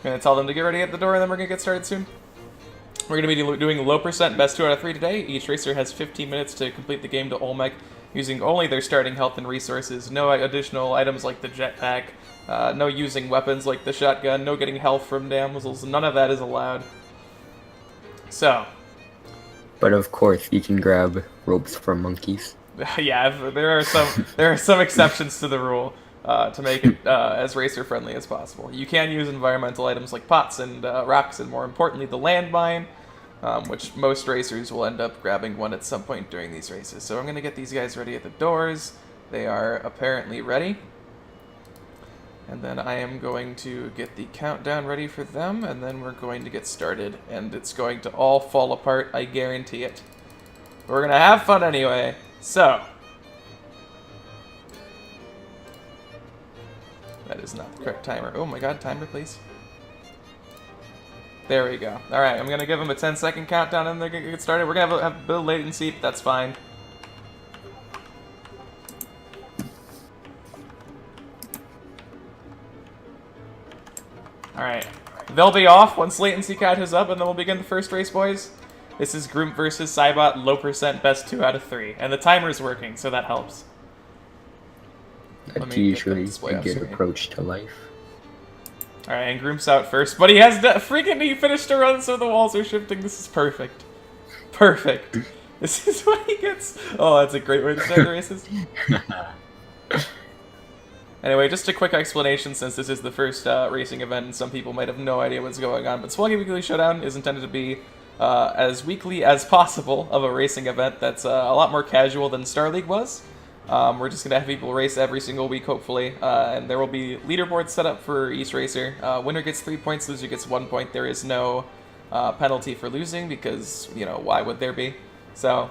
Gonna tell them to get ready at the door, and then we're gonna get started soon. We're gonna be doing low percent best 2 out of 3 today. Each racer has 15 minutes to complete the game to Olmec, using only their starting health and resources. No additional items like the jetpack. No using weapons like the shotgun. No getting health from damsels. None of that is allowed. So. But of course, you can grab ropes from monkeys. Yeah, there are some exceptions to the rule to make it as racer friendly as possible. You can use environmental items like pots and rocks, and more importantly, the landmine, which most racers will end up grabbing one at some point during these races. So I'm going to get these guys ready at the doors. They are apparently ready. And then I am going to get the countdown ready for them, and then we're going to get started. And it's going to all fall apart, I guarantee it. We're going to have fun anyway. So. That is not the correct timer. Oh my god, timer please. There we go. Alright, I'm going to give them a 10-second countdown and they're going to get started. We're going to have a bit of latency, but that's fine. Alright. They'll be off once latency catches up, and then we'll begin the first race, boys. This is Grooomp versus Saibot, low percent, best 2 out of 3. And the timer is working, so that helps. That's usually a good approach to life. Alright, and Groomp's out first, but he has he finished a run, so the walls are shifting. This is perfect. Perfect. This is what he gets. Oh, that's a great way to start the races. Anyway, just a quick explanation, since this is the first racing event, and some people might have no idea what's going on. But Spelunky Weekly Showdown is intended to be as weekly as possible of a racing event that's a lot more casual than Star League was. We're just going to have people race every single week, hopefully, and there will be leaderboards set up for each racer. Winner gets 3 points, loser gets 1 point. There is no penalty for losing because, you know, why would there be? So,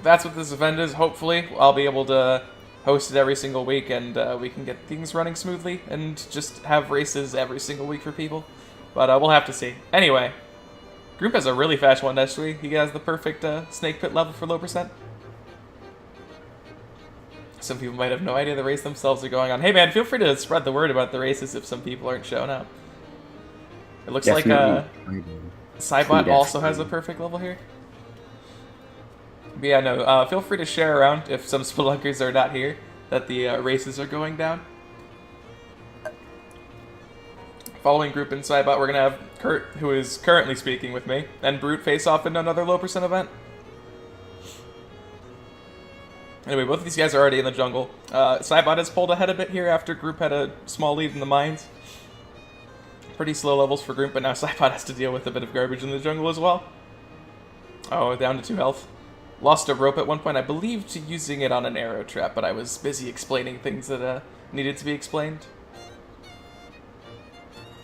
that's what this event is. Hopefully, I'll be able to host it every single week, and we can get things running smoothly and just have races every single week for people. But we'll have to see. Anyway, Grooomp has a really fast 1-3. He has the perfect snake pit level for low percent. Some people might have no idea the race themselves are going on. Hey man, feel free to spread the word about the races if some people aren't showing up. It looks like Saibot also has a perfect level here. But yeah, no, feel free to share around if some spelunkers are not here, that the races are going down. Following Grooomp and Saibot, we're going to have Kurt, who is currently speaking with me, and Brute face off in another low percent event. Anyway, both of these guys are already in the jungle. Saibot has pulled ahead a bit here after Grooomp had a small lead in the mines. Pretty slow levels for Grooomp, but now Saibot has to deal with a bit of garbage in the jungle as well. Oh, down to 2 health. Lost a rope at one point, I believe, to using it on an arrow trap, but I was busy explaining things that needed to be explained.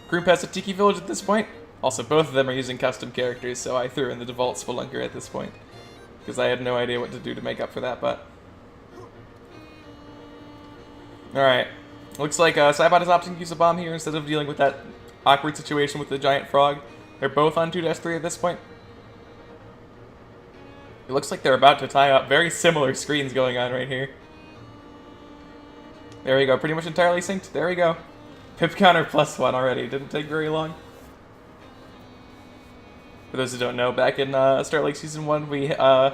Grooomp has a Tiki Village at this point. Also, both of them are using custom characters, so I threw in the default Spelunker at this point, because I had no idea what to do to make up for that, but... Alright. Looks like Saibot is opting to use a bomb here instead of dealing with that awkward situation with the giant frog. They're both on 2-3 at this point. It looks like they're about to tie up. Very similar screens going on right here. There we go. Pretty much entirely synced. There we go. Pip counter +1 already. Didn't take very long. For those who don't know, back in Star League Season 1, we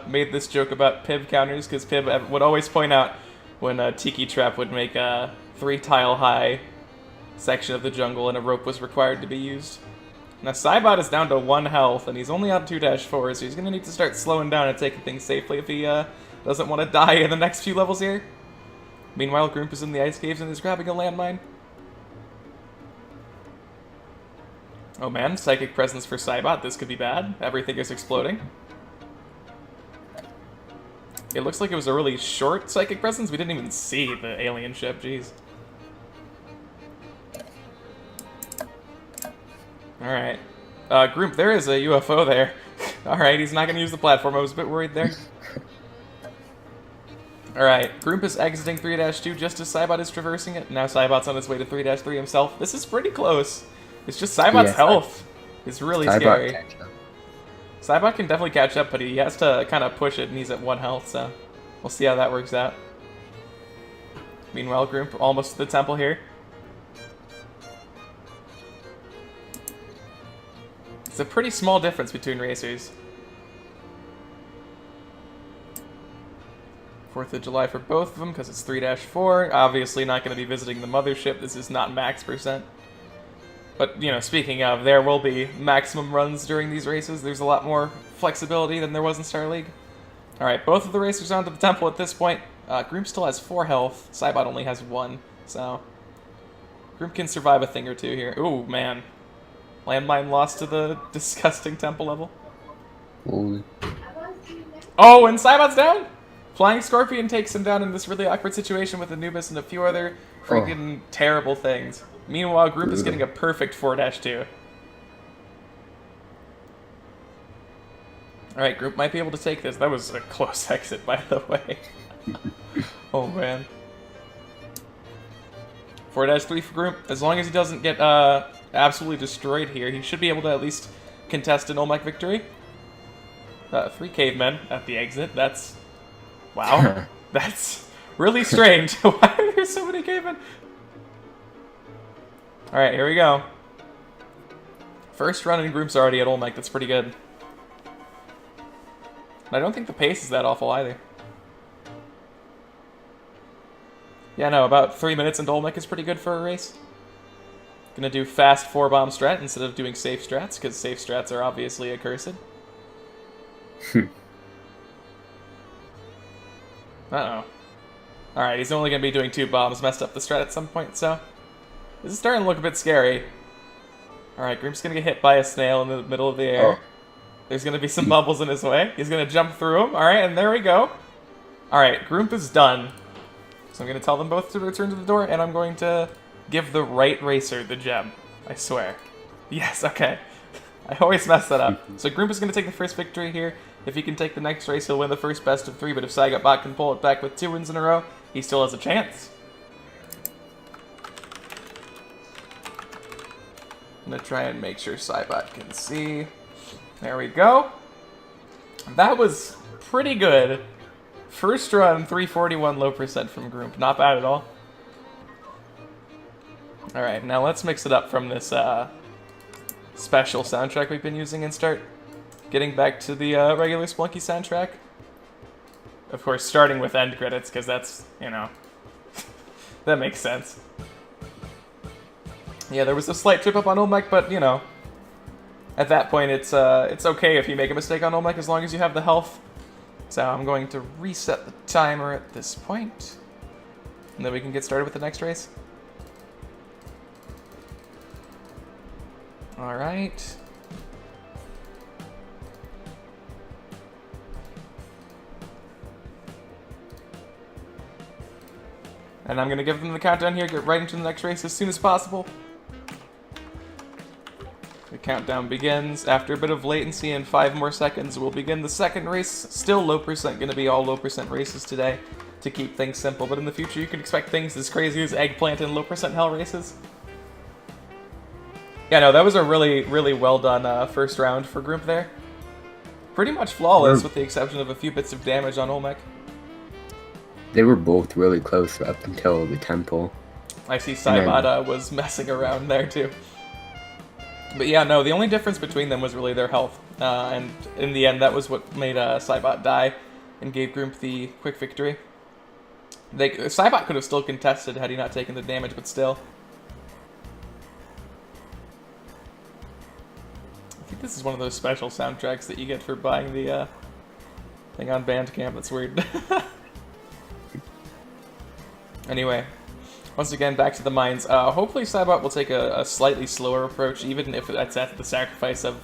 made this joke about Pib counters, because Pib would always point out when a Tiki Trap would make a 3-tile-high section of the jungle and a rope was required to be used. Now, Saibot is down to 1 health, and he's only on 2-4, so he's going to need to start slowing down and taking things safely if he doesn't want to die in the next few levels here. Meanwhile, Grooomp is in the ice caves and is grabbing a landmine. Oh man, Psychic Presence for Saibot. This could be bad. Everything is exploding. It looks like it was a really short Psychic Presence. We didn't even see the alien ship, jeez. Alright. Grooomp, there is a UFO there. Alright, he's not going to use the platform. I was a bit worried there. Alright, Grooomp is exiting 3-2 just as Saibot is traversing it. Now Saibot's on his way to 3-3 himself. This is pretty close. It's just Saibot's health. It's really scary. Saibot can definitely catch up, but he has to kind of push it, and he's at 1 health, so we'll see how that works out. Meanwhile, Grooomp almost to the temple here. It's a pretty small difference between racers. 4th of July for both of them because it's 3-4. Obviously not going to be visiting the mothership. This is not max percent. But, you know, speaking of, there will be maximum runs during these races. There's a lot more flexibility than there was in Star League. Alright, both of the racers onto the temple at this point. Grooomp still has 4 health. Saibot only has 1. So, Grooomp can survive a thing or two here. Ooh, man. Landmine lost to the disgusting temple level. Holy. Oh, and Saibot's down? Flying Scorpion takes him down in this really awkward situation with Anubis and a few other freaking terrible things. Meanwhile, Grooomp is getting a perfect 4-2. Alright, Grooomp might be able to take this. That was a close exit, by the way. Oh, man. 4-3 for Grooomp. As long as he doesn't get absolutely destroyed here, he should be able to at least contest an Olmec victory. 3 cavemen at the exit. That's... Wow. That's really strange. Why are there so many cavemen? Alright, here we go. First run in Groomp's already at Olmec. That's pretty good. And I don't think the pace is that awful either. Yeah, no, about 3 minutes into Olmec is pretty good for a race. Gonna do fast 4-bomb strat instead of doing safe strats, because safe strats are obviously accursed. Uh-oh. Alright, he's only gonna be doing 2 bombs. Messed up the strat at some point, so... This is starting to look a bit scary. Alright, Groomp's gonna get hit by a snail in the middle of the air. Oh. There's gonna be some bubbles in his way. He's gonna jump through them. Alright, and there we go. Alright, Grooomp is done. So I'm gonna tell them both to return to the door, and I'm going to give the right racer the gem. I swear. Yes, okay. I always mess that up. So Grooomp is gonna take the first victory here. If he can take the next race, he'll win the first best of 3, but if Saibot can pull it back with 2 wins in a row, he still has a chance. I'm gonna try and make sure Saibot can see. There we go. That was pretty good. First run, 341 low percent from Grooomp. Not bad at all. Alright, now let's mix it up from this special soundtrack we've been using and start getting back to the regular Spelunky soundtrack. Of course, starting with end credits, because that's, you know, that makes sense. Yeah, there was a slight trip up on Olmec, but, you know, at that point it's okay if you make a mistake on Olmec as long as you have the health. So I'm going to reset the timer at this point, and then we can get started with the next race. Alright. And I'm going to give them the countdown here, get right into the next race as soon as possible. The countdown begins. After a bit of latency and 5 more seconds, we'll begin the second race. Still low percent, going to be all low percent races today to keep things simple. But in the future, you can expect things as crazy as eggplant and low percent hell races. Yeah, no, that was a really, really well done first round for Grooomp there. Pretty much flawless with the exception of a few bits of damage on Olmec. They were both really close up until the temple. I see Saibot was messing around there too. But yeah, no, the only difference between them was really their health. And in the end, that was what made Saibot die and gave Grooomp the quick victory. Saibot could have still contested had he not taken the damage, but still. I think this is one of those special soundtracks that you get for buying the thing on Bandcamp. That's weird. Anyway, once again, back to the mines. Hopefully Saibot will take a slightly slower approach, even if that's at the sacrifice of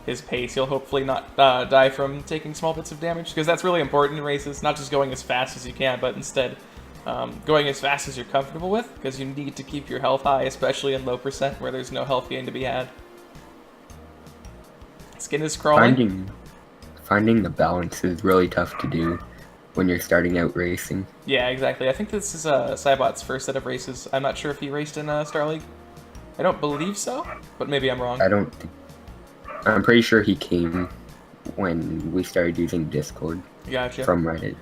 his pace. He'll hopefully not die from taking small bits of damage, because that's really important in races, not just going as fast as you can, but instead going as fast as you're comfortable with, because you need to keep your health high, especially in low percent where there's no health gain to be had. Skin is crawling. Finding the balance is really tough to do when you're starting out racing. Yeah, exactly. I think this is Saibot's first set of races. I'm not sure if he raced in Star League. I don't believe so, but maybe I'm wrong. I'm pretty sure he came when we started using Discord. Gotcha. From Reddit.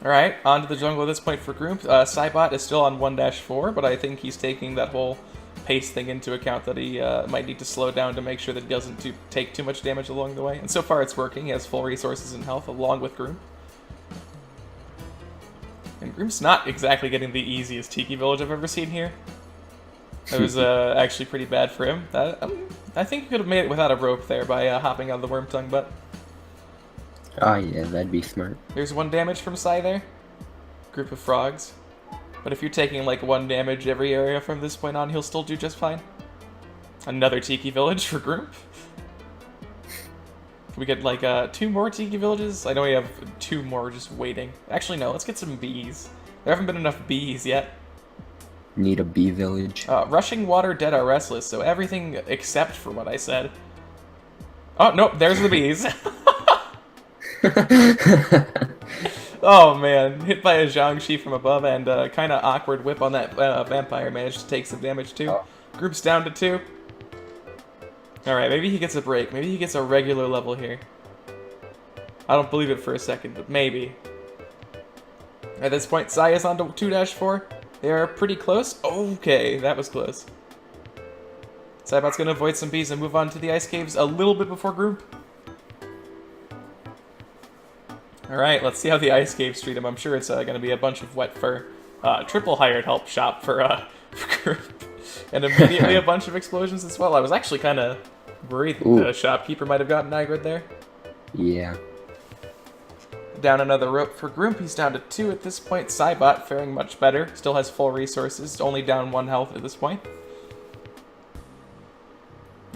Alright, on to the jungle at this point for Grooomp. Saibot is still on 1-4, but I think he's taking that whole pace thing into account that he might need to slow down to make sure that he doesn't take too much damage along the way. And so far it's working. He has full resources and health along with Grooomp. And Groomp's not exactly getting the easiest Tiki Village I've ever seen here. It was actually pretty bad for him. I think he could have made it without a rope there by hopping out of the Worm Tongue, but... Oh yeah, that'd be smart. There's 1 damage from Sai there. Group of frogs. But if you're taking like 1 damage every area from this point on, he'll still do just fine. Another Tiki Village for Grooomp. We get like 2 more Tiki Villages? I know we have 2 more just waiting. Actually no, let's get some bees. There haven't been enough bees yet. Need a bee village. Rushing water, dead are restless, so everything except for what I said. Oh, nope, there's the bees. Oh man, hit by a Zhangxi from above and kind of awkward whip on that vampire managed to take some damage too. Oh. Group's down to 2. Alright, maybe he gets a break. Maybe he gets a regular level here. I don't believe it for a second, but maybe. At this point, Sai is on to 2-4. They are pretty close. Okay, that was close. Saibot's going to avoid some bees and move on to the ice caves a little bit before Grooomp. Alright, let's see how the ice caves treat him. I'm sure it's going to be a bunch of wet fur. Triple hired help shop for Grooomp. And immediately a bunch of explosions as well. I was actually kind of worried that the shopkeeper might have gotten aggroed there. Yeah. Down another rope for Grooomp. He's down to 2 at this point. Saibot faring much better. Still has full resources. Only down 1 health at this point.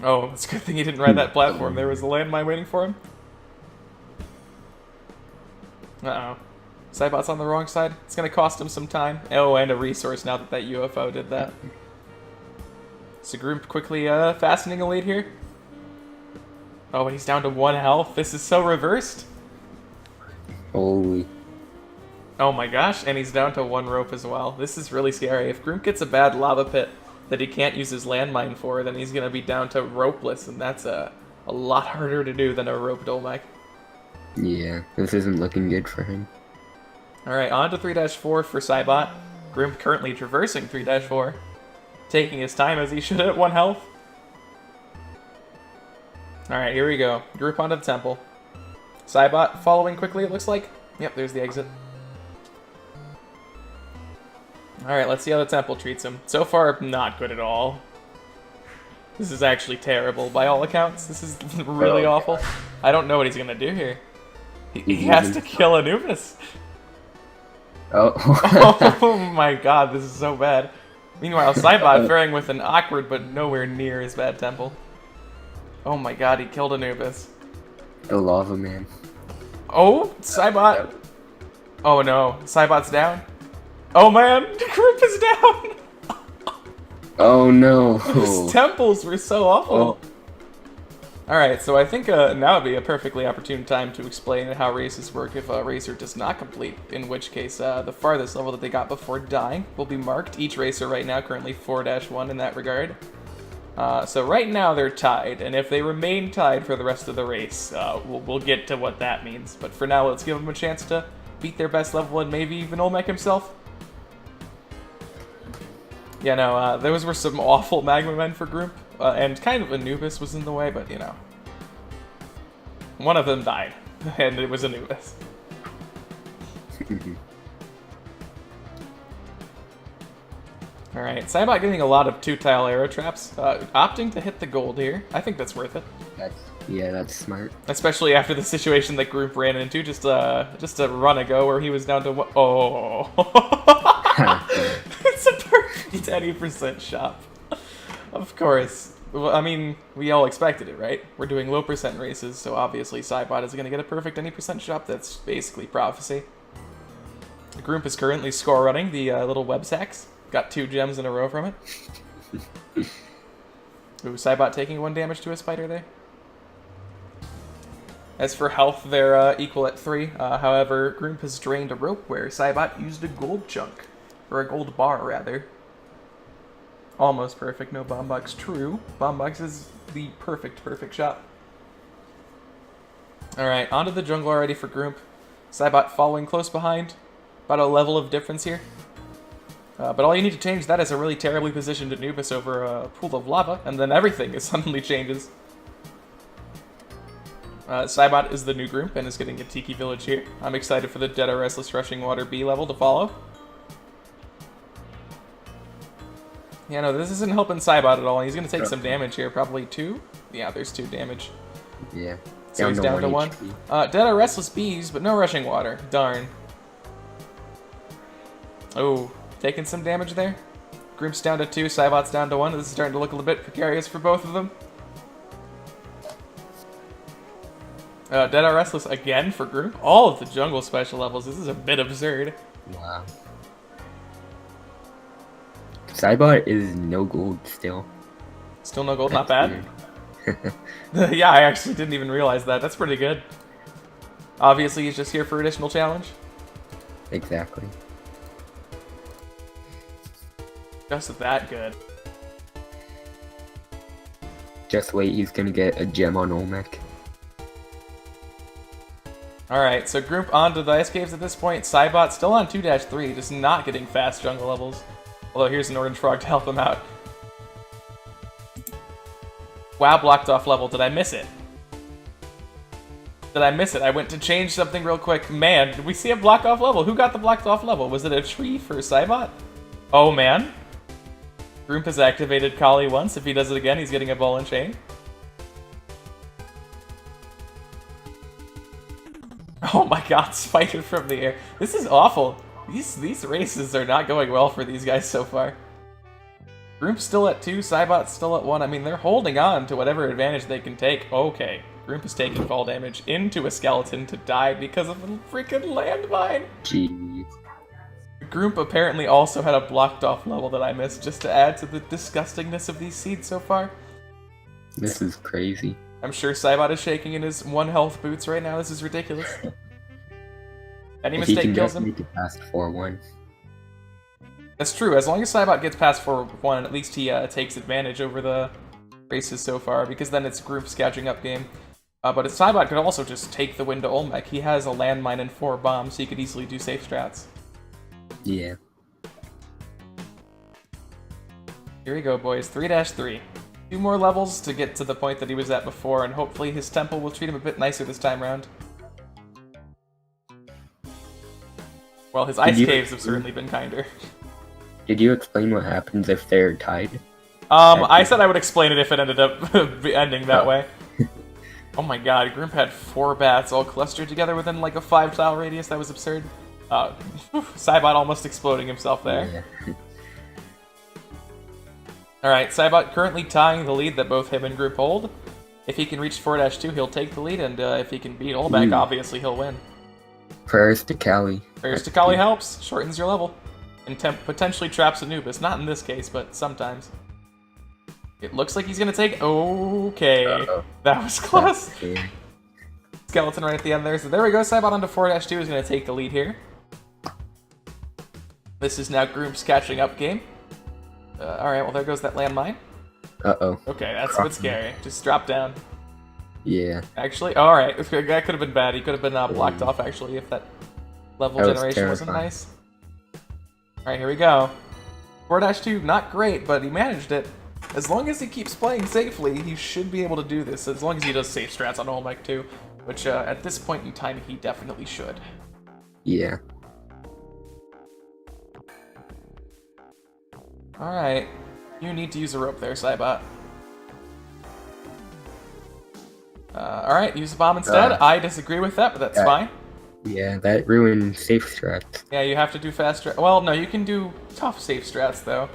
Oh, it's a good thing he didn't ride that platform. There was a landmine waiting for him. Uh-oh. Saibot's on the wrong side. It's going to cost him some time. Oh, and a resource now that that UFO did that. So Grooomp quickly fastening a lead here. Oh, and he's down to 1 health. This is so reversed. Holy. Oh my gosh, and he's down to 1 rope as well. This is really scary. If Grooomp gets a bad lava pit that he can't use his landmine for, then he's going to be down to ropeless, and that's a lot harder to do than a rope Dolmek. Yeah, this isn't looking good for him. Alright, on to 3-4 for Saibot. Grooomp currently traversing 3-4. Taking his time as he should at 1 health. Alright, here we go. Group onto the temple. Saibot following quickly, it looks like. Yep, there's the exit. Alright, let's see how the temple treats him. So far, not good at all. This is actually terrible by all accounts. This is really awful. I don't know what he's going to do here. He has to kill Anubis. Oh. Oh my god, this is so bad. Meanwhile, Saibot faring with an awkward but nowhere near as bad temple. Oh my god, he killed Anubis. The lava man. Oh, Saibot. Oh no, Saibot's down. Oh man, the group is down. Oh no. Those temples were so awful. Oh. Alright, so I think now would be a perfectly opportune time to explain how races work if a racer does not complete, in which case the farthest level that they got before dying will be marked. Each racer right now currently 4-1 in that regard. So right now they're tied, and if they remain tied for the rest of the race, we'll get to what that means. But for now, let's give them a chance to beat their best level and maybe even Olmec himself. Yeah, no, those were some awful Magma Men for Grooomp. And kind of Anubis was in the way, but you know. One of them died, and it was Anubis. Alright, Saibot getting a lot of 2-tile arrow traps. Opting to hit the gold here. I think that's worth it. That's smart. Especially after the situation that Grooomp ran into just a run ago where he was down to one. Oh. It's a perfect 80% shop. Of course. Well, I mean, we all expected it, right? We're doing low percent races, so obviously Saibot is going to get a perfect 80% shop. That's basically prophecy. The Grooomp is currently score running the little web sacks. Got 2 gems in a row from it. Ooh, Saibot taking 1 damage to a spider there. As for health, they're equal at 3. However, Grooomp has drained a rope where Saibot used a gold chunk. Or a gold bar, rather. Almost perfect, no bomb box. True. Bomb box is the perfect shot. Alright, onto the jungle already for Grooomp. Saibot following close behind. About a level of difference here. But all you need to change that is a really terribly positioned Anubis over a pool of lava, and then everything is suddenly changes. Saibot is the new Grooomp and is getting a Tiki Village here. I'm excited for the Dead or Restless Rushing Water B level to follow. Yeah, no, this isn't helping Saibot at all. He's going to take some damage here, probably 2? Yeah, there's 2 damage. Yeah. So he's down to 1. Dead or Restless Bees, but no Rushing Water. Darn. Oh, taking some damage there. Groomp's down to 2, Saibot's down to 1. This is starting to look a little bit precarious for both of them. Dead or Restless again for Grooomp. All of the jungle special levels. This is a bit absurd. Wow. Saibot is no gold still. Still no gold, not bad. Yeah, I actually didn't even realize that. That's pretty good. Obviously, he's just here for additional challenge. Exactly. Just that good. Just wait, he's gonna get a gem on Olmec. Alright, so Grooomp onto the ice caves at this point. Saibot still on 2-3, just not getting fast jungle levels. Although here's an orange frog to help him out. Wow, blocked off level. Did I miss it? Did I miss it? I went to change something real quick. Man, did we see a blocked off level? Who got the blocked off level? Was it a tree for Saibot? Oh man. Grooomp has activated Kali once. If he does it again, he's getting a ball and chain. Oh my god, spider from the air. This is awful. These races are not going well for these guys so far. Groomp's still at 2, Saibot's still at 1. I mean, they're holding on to whatever advantage they can take. Okay, Grooomp is taking fall damage into a skeleton to die because of a freaking landmine. Jeez. Grooomp apparently also had a blocked off level that I missed, just to add to the disgustingness of these seeds so far. This is crazy. I'm sure Saibot is shaking in his 1 health boots right now. This is ridiculous. Any mistake kills him. He can past 4-1. That's true. As long as Saibot gets past 4-1, at least he takes advantage over the races so far, because then it's Groomp's catching up game. But if Saibot could also just take the win to Olmec. He has a landmine and 4 bombs, so he could easily do safe strats. Yeah. Here we go, boys. 3-3. 2 more levels to get to the point that he was at before, and hopefully his temple will treat him a bit nicer this time around. Well, his ice caves have certainly been kinder. Did you explain what happens if they're tied? I said I would explain it if it ended up ending that way. Oh my god, Grooomp had 4 bats all clustered together within like a 5-tile radius. That was absurd. Saibot almost exploding himself there. Yeah. Alright, Saibot currently tying the lead that both him and Grooomp hold. If he can reach 4-2, he'll take the lead, and if he can beat Olmec, obviously he'll win. Prayers to Kali. Prayers to Kali helps, shortens your level, and potentially traps Anubis. Not in this case, but sometimes. It looks like he's gonna take. Okay, that was close. Skeleton right at the end there. So there we go. Saibot onto 4-2 is gonna take the lead here. This is now Groomp's catching up game. All right, well there goes that landmine. Uh-oh. Okay, that's a bit scary. Just drop down. Yeah. Actually, all right, that could have been bad. He could have been blocked off, actually, if that level generation wasn't nice. All right, here we go. 4-2, not great, but he managed it. As long as he keeps playing safely, he should be able to do this, as long as he does safe strats on Olmec too, which at this point in time, he definitely should. Yeah. All right, you need to use a rope there, Saibot. All right, use a bomb instead. I disagree with that, but that's fine. Yeah, that ruined safe strats. Yeah, you have to do fast strats. Well, no, you can do tough safe strats, though.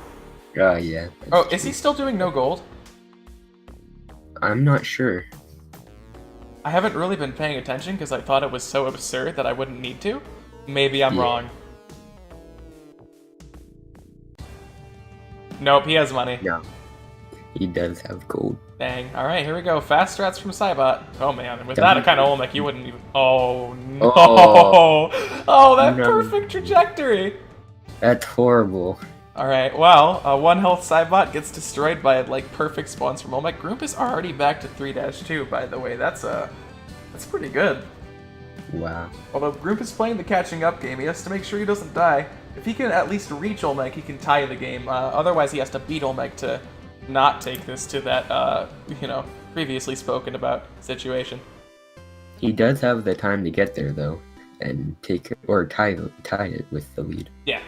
Yeah. Oh, is he still doing no gold? I'm not sure. I haven't really been paying attention because I thought it was so absurd that I wouldn't need to. Maybe I'm wrong. Nope, he has money. No. He does have gold. Dang. Alright, here we go. Fast strats from Saibot. Oh man, and with that kind of Olmec, you wouldn't even... Oh no! Oh, that perfect trajectory! That's horrible. Alright, well, 1 health Saibot gets destroyed by like perfect spawns from Olmec. Grooomp is already back to 3-2, by the way. That's pretty good. Wow. Although Grooomp is playing the catching up game, he has to make sure he doesn't die. If he can at least reach Olmec, he can tie the game. Otherwise, he has to beat Olmec to not take this to that, you know, previously spoken about situation. He does have the time to get there, though, and tie it with the lead. Yeah.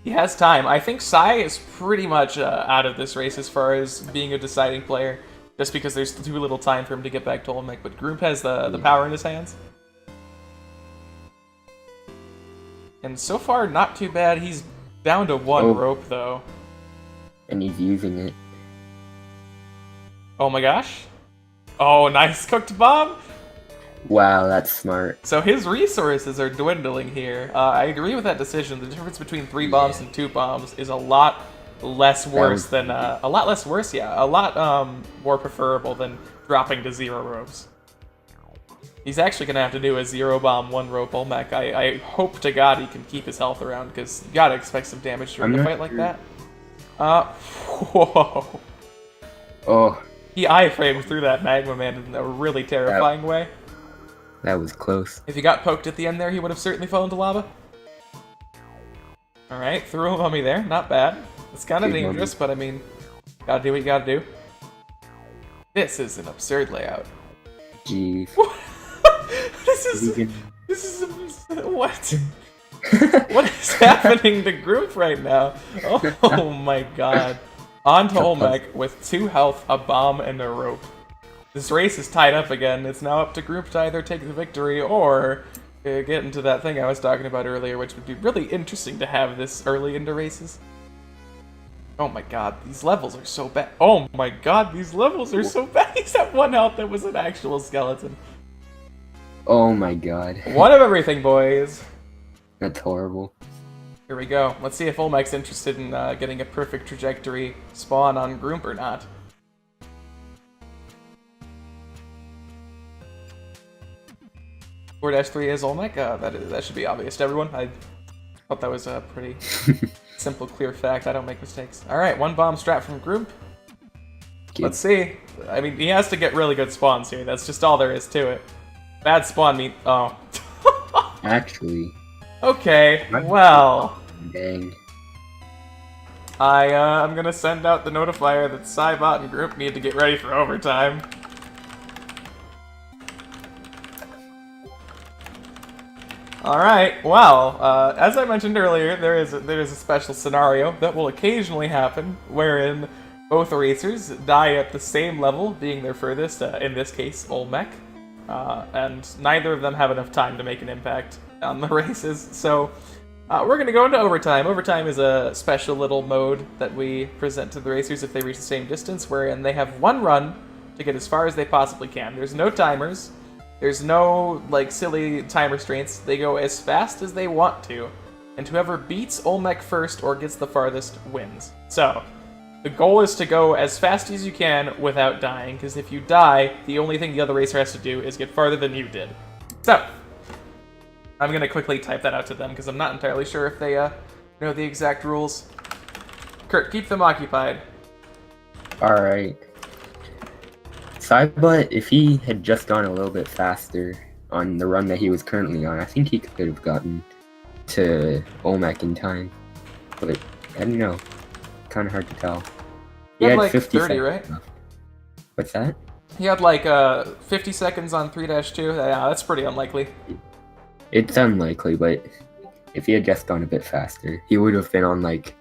He has time. I think Sai is pretty much out of this race as far as being a deciding player, just because there's too little time for him to get back to Olmec, but Grooomp has the power in his hands. And so far, not too bad. He's down to one rope, though. And he's using it. Oh my gosh. Oh, nice cooked bomb! Wow, that's smart. So his resources are dwindling here. I agree with that decision. The difference between 3 bombs and 2 bombs is a lot less worse than... a lot less worse, yeah. A lot more preferable than dropping to 0 ropes. He's actually going to have to do a 0 bomb, 1 rope Olmec. I hope to God he can keep his health around, because you gotta expect some damage during a fight like that. Whoa. Oh. He iframed through that Magma Man in a really terrifying way. That was close. If he got poked at the end there, he would have certainly fallen to lava. Alright, threw a mummy there. Not bad. It's kind of dangerous, but I mean, gotta do what you gotta do. This is an absurd layout. Jeez. This is what? What is happening to Grooomp right now? Oh my god. On to Olmec with 2 health, a bomb, and a rope. This race is tied up again. It's now up to Grooomp to either take the victory or get into that thing I was talking about earlier, which would be really interesting to have this early into races. Oh my god, these levels are so bad. Oh my god, these levels are so bad. He's at 1 health that was an actual skeleton. Oh my god. 1 of everything, boys. That's horrible. Here we go. Let's see if Olmec's interested in getting a perfect trajectory spawn on Grooomp or not. (4-3 is Olmec. That should be obvious to everyone. I thought that was a pretty simple, clear fact. I don't make mistakes. Alright, 1 bomb strat from Grooomp. Let's see. I mean, he has to get really good spawns here. That's just all there is to it. Bad spawn mean... Oh. Actually. Okay, well... Dang. I'm gonna send out the notifier that Saibot and Grooomp need to get ready for overtime. Alright, well, as I mentioned earlier, there is a special scenario that will occasionally happen, wherein both racers die at the same level, being their furthest, in this case, Olmec, and neither of them have enough time to make an impact on the races, so we're going to go into overtime. Overtime is a special little mode that we present to the racers if they reach the same distance, wherein they have 1 run to get as far as they possibly can. There's no timers. There's no, like, silly time restraints. They go as fast as they want to, and whoever beats Olmec first or gets the farthest wins. So, the goal is to go as fast as you can without dying, because if you die, the only thing the other racer has to do is get farther than you did. So, I'm going to quickly type that out to them, because I'm not entirely sure if they know the exact rules. Kurt, keep them occupied. Alright. Saibot, if he had just gone a little bit faster on the run that he was currently on, I think he could have gotten to Olmec in time. But, I don't know. Kind of hard to tell. He had like 50 30, right? Left. What's that? He had like 50 seconds on 3-2. Yeah, that's pretty unlikely. It's unlikely, but if he had just gone a bit faster, he would have been on like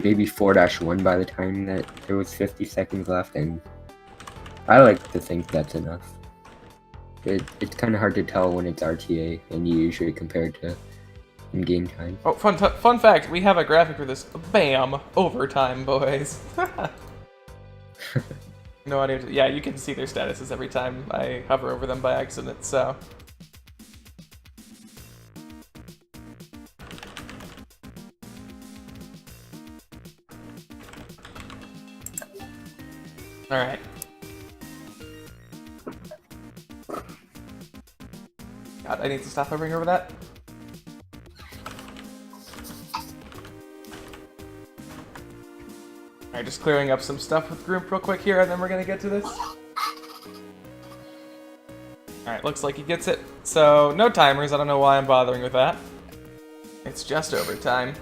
maybe 4-1 by the time that there was 50 seconds left, and I like to think that's enough. It's kind of hard to tell when it's RTA, and you usually compare it to in-game time. Oh, fun fact, we have a graphic for this. Bam! Overtime, boys. No idea. Yeah, you can see their statuses every time I hover over them by accident, so... Alright. God, I need to stop hovering over that. Alright, just clearing up some stuff with Grooomp real quick here, and then we're gonna get to this. Alright, looks like he gets it. So, no timers, I don't know why I'm bothering with that. It's just overtime.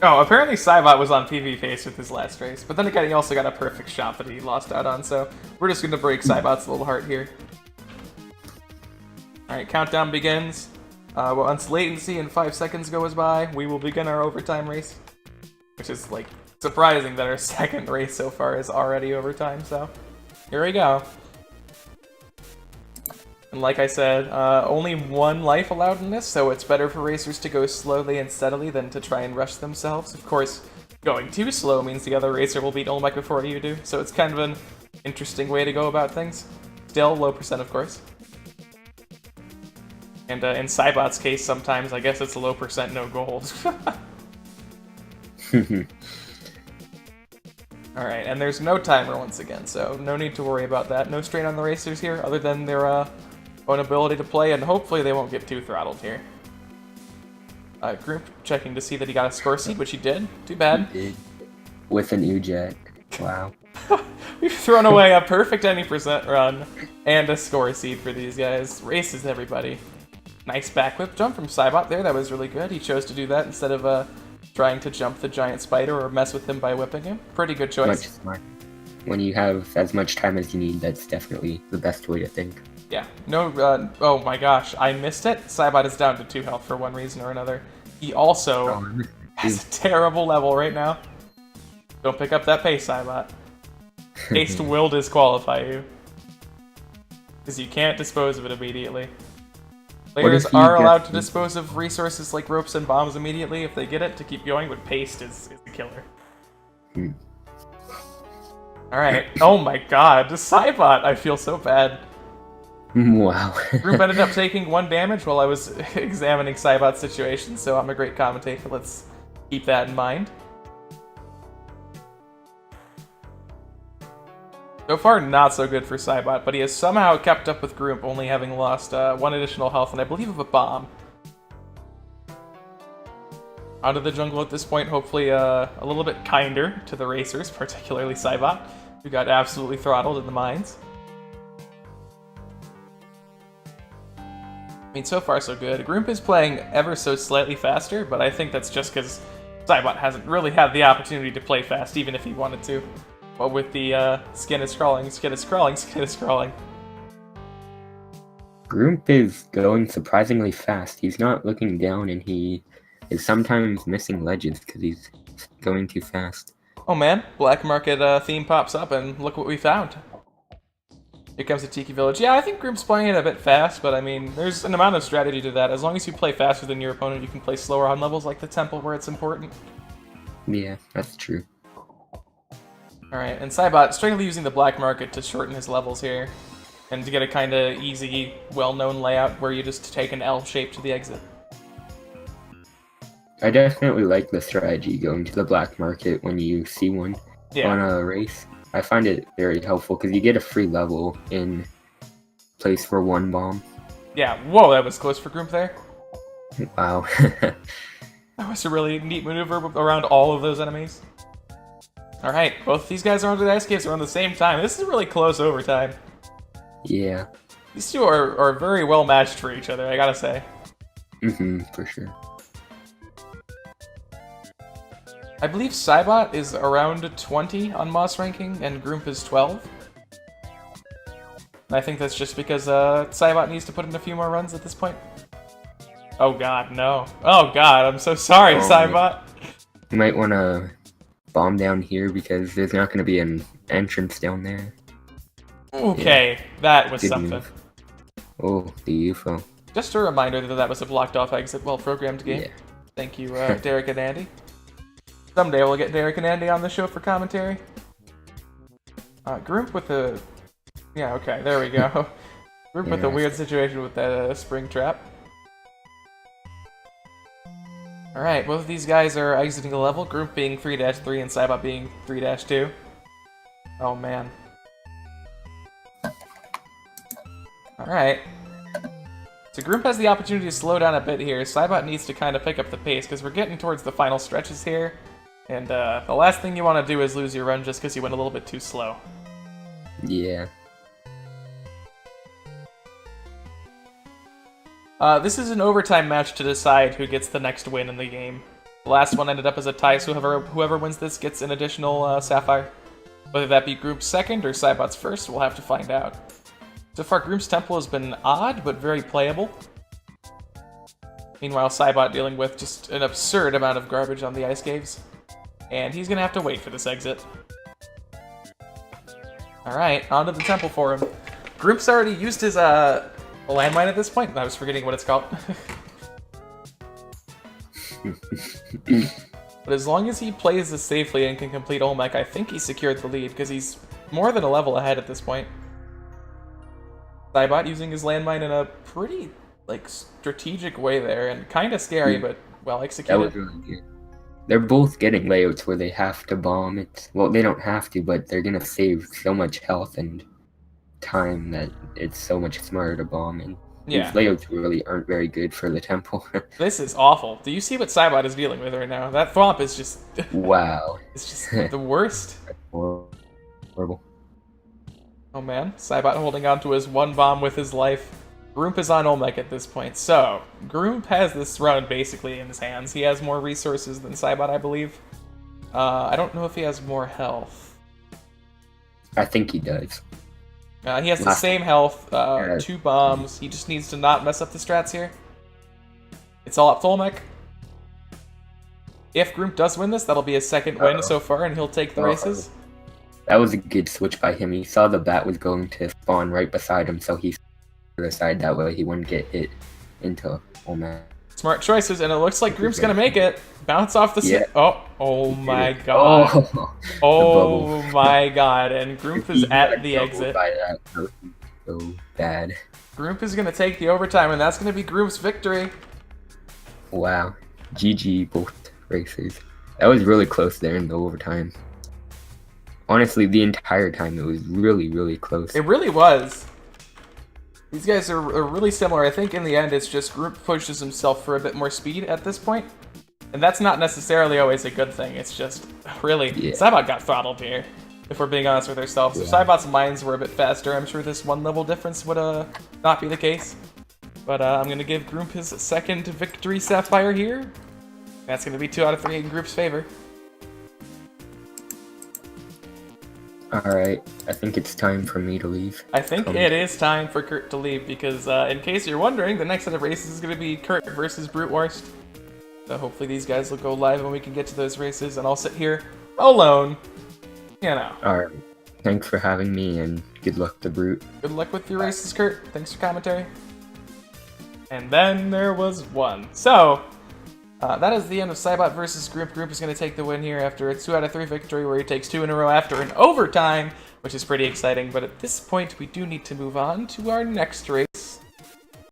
Oh, apparently Saibot was on PV pace with his last race, but then again, he also got a perfect shot that he lost out on, so we're just going to break Saibot's little heart here. Alright, countdown begins. Once latency in 5 seconds goes by, we will begin our overtime race. Which is, like, surprising that our second race so far is already overtime, so here we go. And like I said, only one life allowed in this, so it's better for racers to go slowly and steadily than to try and rush themselves. Of course, going too slow means the other racer will beat Olmec before you do, so it's kind of an interesting way to go about things. Still, low percent, of course. And in Saibot's case, sometimes I guess it's a low percent, no gold. Alright, and there's no timer once again, so no need to worry about that. No strain on the racers here, other than their own ability to play, and hopefully they won't get too throttled here. Grooomp checking to see that he got a score seed, which he did. Too bad. He did. With an U-Jet. Wow. We've thrown away a perfect any percent run and a score seed for these guys. Races, everybody. Nice backwhip jump from Saibot there. That was really good. He chose to do that instead of trying to jump the giant spider or mess with him by whipping him. Pretty good choice. Much smart. When you have as much time as you need, that's definitely the best way to think. Yeah. No, oh my gosh, I missed it. Saibot is down to 2 health for one reason or another. He also has a terrible level right now. Don't pick up that pace, Saibot. Haste will disqualify you. Because you can't dispose of it immediately. Players are allowed to dispose of resources like ropes and bombs immediately if they get it to keep going, but paste is the killer. Alright, oh my god, Saibot, I feel so bad. Wow. Grooomp ended up taking 1 damage while I was examining Saibot's situation, so I'm a great commentator, let's keep that in mind. So far, not so good for Saibot, but he has somehow kept up with Grooomp, only having lost 1 additional health, and I believe of a bomb. Out of the jungle at this point, hopefully a little bit kinder to the racers, particularly Saibot, who got absolutely throttled in the mines. I mean, so far so good. Grooomp is playing ever so slightly faster, but I think that's just because Saibot hasn't really had the opportunity to play fast, even if he wanted to. But with the skin is crawling, skin is crawling, skin is crawling. Grooomp is going surprisingly fast. He's not looking down, and he is sometimes missing ledges because he's going too fast. Oh man, Black Market theme pops up, and look what we found. Here comes the Tiki Village. Yeah, I think Groomp's playing it a bit fast, but I mean, there's an amount of strategy to that. As long as you play faster than your opponent, you can play slower on levels like the Temple where it's important. Yeah, that's true. Alright, and Saibot strictly using the Black Market to shorten his levels here, and to get a kind of easy, well-known layout where you just take an L shape to the exit. I definitely like the strategy going to the Black Market when you see one on a race. I find it very helpful because you get a free level in place for 1 bomb. Yeah, whoa, that was close for Grooomp there. Wow. That was a really neat maneuver around all of those enemies. Alright, both these guys are on the ice caves around the same time. This is really close overtime. Yeah. These two are very well matched for each other, I gotta say. For sure. I believe Saibot is around 20 on Moss ranking, and Grooomp is 12. And I think that's just because Saibot needs to put in a few more runs at this point. Oh god, no. Oh god, I'm so sorry, Saibot. You might want to bomb down here because there's not going to be an entrance down there. Okay, yeah. That was Good something. Move. Oh, the UFO. Just a reminder that that was a blocked off exit, well-programmed game. Yeah. Thank you, Derek and Andy. Someday we'll get Derek and Andy on the show for commentary. Grooomp with a... Yeah, okay, there we go. Grooomp with a weird situation with that spring trap. Alright, both of these guys are exiting the level, Grooomp being 3-3 and Saibot being 3-2. Oh man. Alright. So Grooomp has the opportunity to slow down a bit here. Saibot needs to kind of pick up the pace because we're getting towards the final stretches here. And the last thing you want to do is lose your run just because you went a little bit too slow. Yeah. This is an overtime match to decide who gets the next win in the game. The last one ended up as a tie, so whoever wins this gets an additional sapphire. Whether that be Groomp's second or Saibot's first, we'll have to find out. So far, Groomp's temple has been odd, but very playable. Meanwhile, Saibot dealing with just an absurd amount of garbage on the ice caves. And he's gonna have to wait for this exit. Alright, onto the temple for him. Groomp's already used his landmine at this point. I was forgetting what it's called. But as long as he plays this safely and can complete Olmec, I think he secured the lead, because he's more than a level ahead at this point. Saibot using his landmine in a pretty, strategic way there, and kind of scary, but well executed. That was really good. They're both getting layouts where they have to bomb it. Well, they don't have to, but they're gonna save so much health and time that it's so much smarter to bomb. And these layouts really aren't very good for the temple. This is awful. Do you see what Saibot is dealing with right now? That thwomp is just... Wow. It's just the worst. Horrible. Oh man, Saibot holding on to his one bomb with his life. Grooomp is on Olmec at this point. So, Grooomp has this run basically in his hands. He has more resources than Saibot, I believe. I don't know if he has more health. I think he does. He has the same health, 2 bombs. He just needs to not mess up the strats here. It's all up to Olmec. If Grooomp does win this, that'll be his second win so far, and he'll take the races. That was a good switch by him. He saw the bat was going to spawn right beside him, so he to the side, that way he wouldn't get hit into Olmec. Smart choices, and it looks like Groomp's gonna make it. Bounce off the oh my god. Oh my god, and Grooomp is at the exit. That was so bad. Grooomp is gonna take the overtime, and that's gonna be Groomp's victory. Wow. GG both racers. That was really close there in the overtime. Honestly, the entire time it was really, really close. It really was. These guys are really similar. I think in the end, it's just Grooomp pushes himself for a bit more speed at this point. And that's not necessarily always a good thing. It's just, really, Saibot got throttled here, if we're being honest with ourselves. If Saibot's mines were a bit faster, I'm sure this 1 level difference would not be the case. But I'm going to give Grooomp his second victory sapphire here. That's going to be 2 out of 3 in Groomp's favor. Alright, I think it's time for me to leave. I think it is time for Kurt to leave, because in case you're wondering, the next set of races is going to be Kurt versus Brute Worst. So hopefully these guys will go live and we can get to those races, and I'll sit here alone. You know. Alright, thanks for having me, and good luck to Brute. Good luck with your races, Kurt. Thanks for commentary. And then there was one. So, that is the end of Saibot versus Grooomp. Grooomp is going to take the win here after a 2 out of 3 victory, where he takes 2 in a row after an overtime, which is pretty exciting. But at this point, we do need to move on to our next race.